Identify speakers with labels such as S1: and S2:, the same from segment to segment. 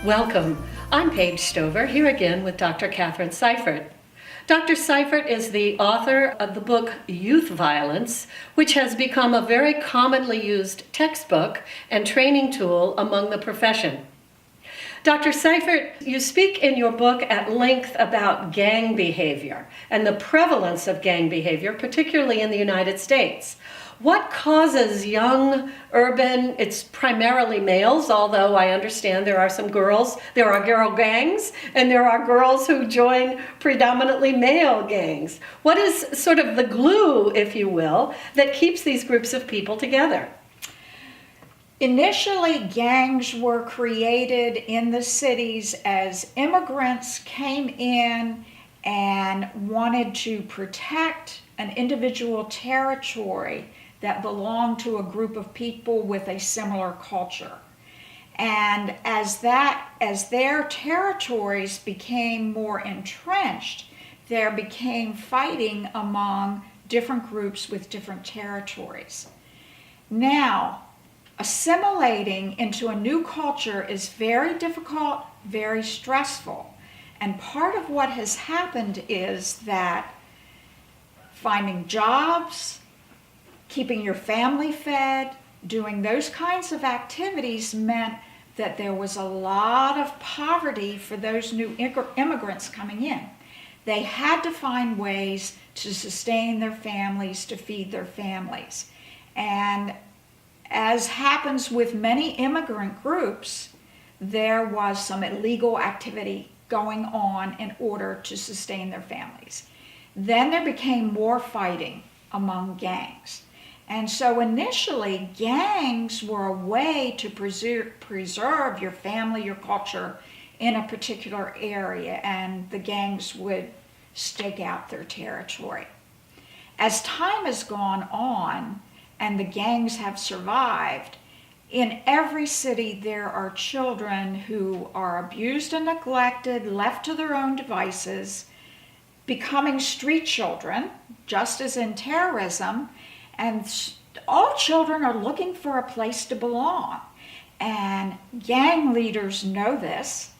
S1: Welcome. I'm Paige Stover, here again with Dr. Kathryn Seifert. Dr. Seifert is the author of the book Youth Violence, which has become a very commonly used textbook and training tool among the profession. Dr. Seifert, you speak in your book at length about gang behavior and the prevalence of gang behavior, particularly in the United States. What causes young, urban, it's primarily males, although I understand there are some girls, there are girl gangs, and there are girls who join predominantly male gangs. What is sort of the glue, if you will, that keeps these groups of people together?
S2: Initially, gangs were created in the cities as immigrants came in and wanted to protect an individual territory that belonged to a group of people with a similar culture. And as their territories became more entrenched, there became fighting among different groups with different territories. Now, assimilating into a new culture is very difficult, very stressful. And part of what has happened is that finding jobs, keeping your family fed, doing those kinds of activities meant that there was a lot of poverty for those new immigrants coming in. They had to find ways to sustain their families, to feed their families. And as happens with many immigrant groups, there was some illegal activity going on in order to sustain their families. Then there became more fighting among gangs. And so initially, gangs were a way to preserve your family, your culture in a particular area, and the gangs would stake out their territory. As time has gone on and the gangs have survived, in every city there are children who are abused and neglected, left to their own devices, becoming street children, just as in terrorism. And all children are looking for a place to belong. And gang leaders know this,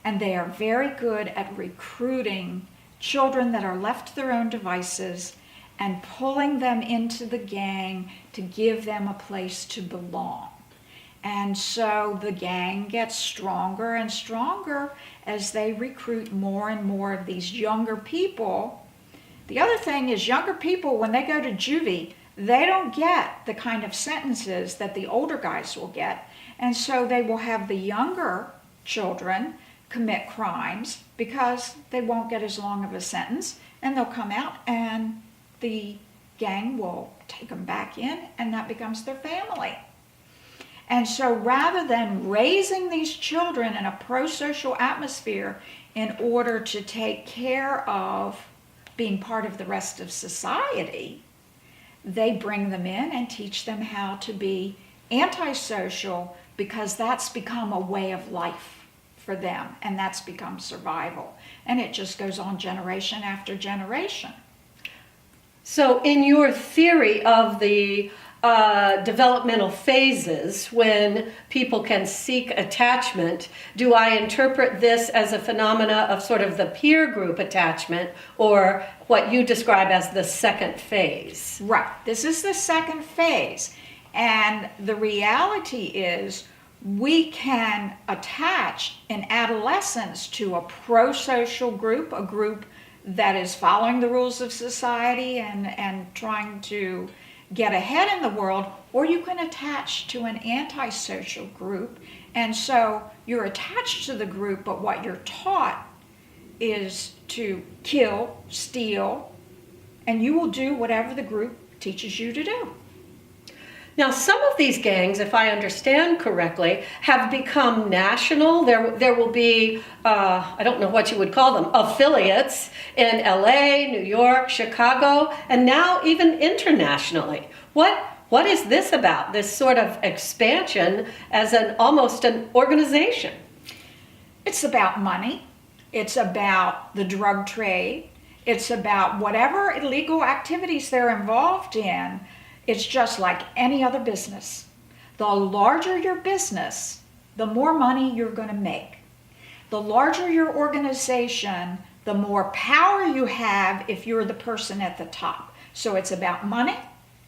S2: and they are very good at recruiting children that are left to their own devices and pulling them into the gang to give them a place to belong. And so the gang gets stronger and stronger as they recruit more and more of these younger people. The other thing is, younger people, when they go to juvie, they don't get the kind of sentences that the older guys will get. And so they will have the younger children commit crimes because they won't get as long of a sentence, and they'll come out and the gang will take them back in, and that becomes their family. And so rather than raising these children in a prosocial atmosphere in order to take care of being part of the rest of society, they bring them in and teach them how to be antisocial, because that's become a way of life for them, and that's become survival. And it just goes on generation after generation.
S1: So in your theory of the developmental phases when people can seek attachment, do I interpret this as a phenomena of sort of the peer group attachment, or what you describe as the second phase?
S2: Right. This is the second phase. And the reality is we can attach in adolescence to a prosocial group, a group that is following the rules of society and trying to get ahead in the world, or you can attach to an antisocial group. And so you're attached to the group, but what you're taught is to kill, steal, and you will do whatever the group teaches you to do.
S1: Now, some of these gangs, if I understand correctly, have become national. There will be, I don't know what you would call them, affiliates in LA, New York, Chicago, and now even internationally. What is this about, this sort of expansion as almost an organization?
S2: It's about money. It's about the drug trade. It's about whatever illegal activities they're involved in. It's just like any other business. The larger your business, the more money you're going to make. The larger your organization, the more power you have if you're the person at the top. So it's about money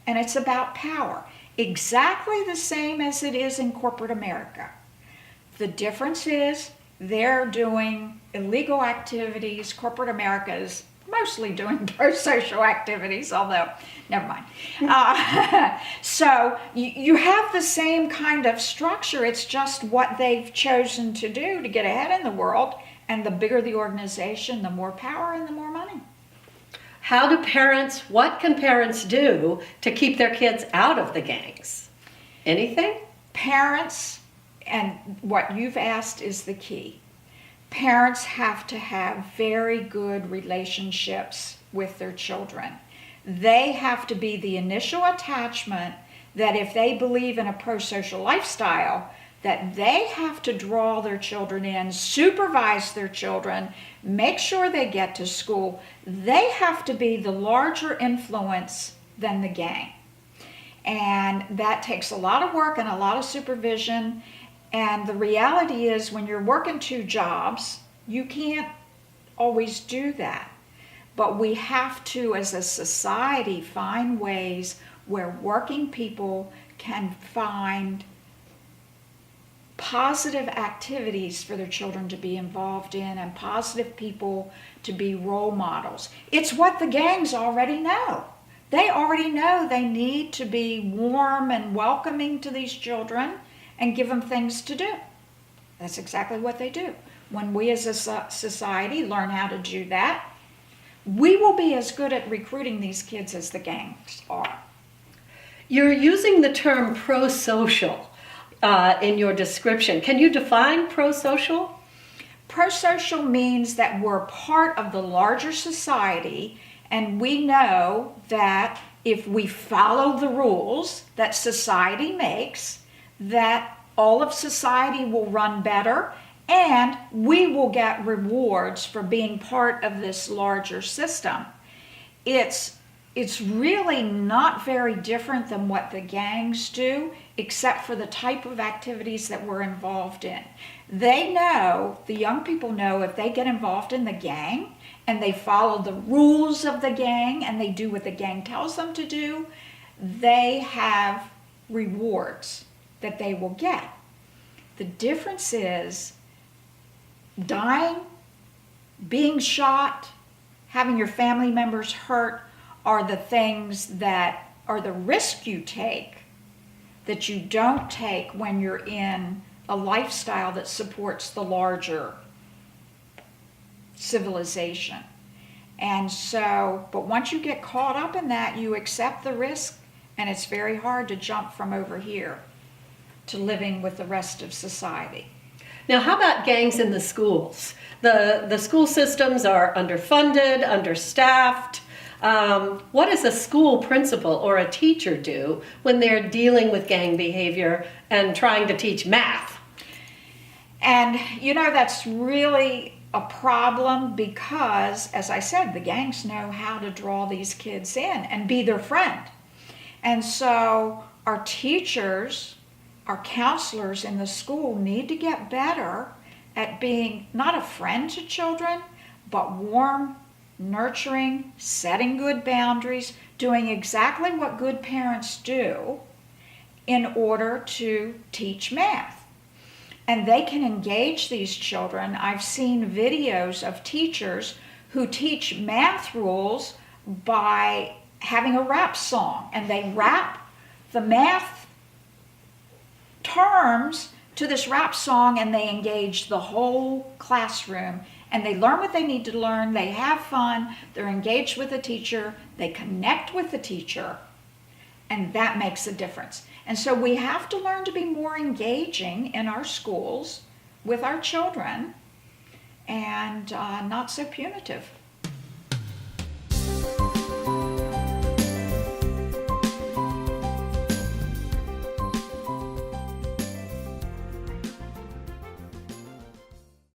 S2: and it's about power. Exactly the same as it is in corporate America. The difference is they're doing illegal activities. Corporate America is mostly doing prosocial activities, although, never mind. So you have the same kind of structure. It's just what they've chosen to do to get ahead in the world. And the bigger the organization, the more power and the more money.
S1: What can parents do to keep their kids out of the gangs? Anything?
S2: Parents, and what you've asked is the key. Parents have to have very good relationships with their children. They have to be the initial attachment that if they believe in a prosocial lifestyle, that they have to draw their children in, supervise their children, make sure they get to school. They have to be the larger influence than the gang. And that takes a lot of work and a lot of supervision. And the reality is when you're working two jobs, you can't always do that. But we have to, as a society, find ways where working people can find positive activities for their children to be involved in and positive people to be role models. It's what the gangs already know. They already know they need to be warm and welcoming to these children and give them things to do. That's exactly what they do. When we as a society learn how to do that, we will be as good at recruiting these kids as the gangs are.
S1: You're using the term prosocial in your description. Can you define prosocial?
S2: Prosocial means that we're part of the larger society, and we know that if we follow the rules that society makes, that all of society will run better and we will get rewards for being part of this larger system. It's really not very different than what the gangs do, except for the type of activities that we're involved in. They know, the young people know, if they get involved in the gang and they follow the rules of the gang and they do what the gang tells them to do, they have rewards that they will get. The difference is dying, being shot, having your family members hurt are the things that are the risk you take that you don't take when you're in a lifestyle that supports the larger civilization. And so, but once you get caught up in that, you accept the risk, and it's very hard to jump from over here to living with the rest of society.
S1: Now, how about gangs in the schools? The school systems are underfunded, understaffed. What does a school principal or a teacher do when they're dealing with gang behavior and trying to teach math?
S2: And that's really a problem because, as I said, the gangs know how to draw these kids in and be their friend. And so our teachers, our counselors in the school need to get better at being not a friend to children, but warm, nurturing, setting good boundaries, doing exactly what good parents do in order to teach math. And they can engage these children. I've seen videos of teachers who teach math rules by having a rap song, and they rap the math terms to this rap song, and they engage the whole classroom, and they learn what they need to learn, they have fun, they're engaged with the teacher, they connect with the teacher, and that makes a difference. And so we have to learn to be more engaging in our schools with our children and not so punitive.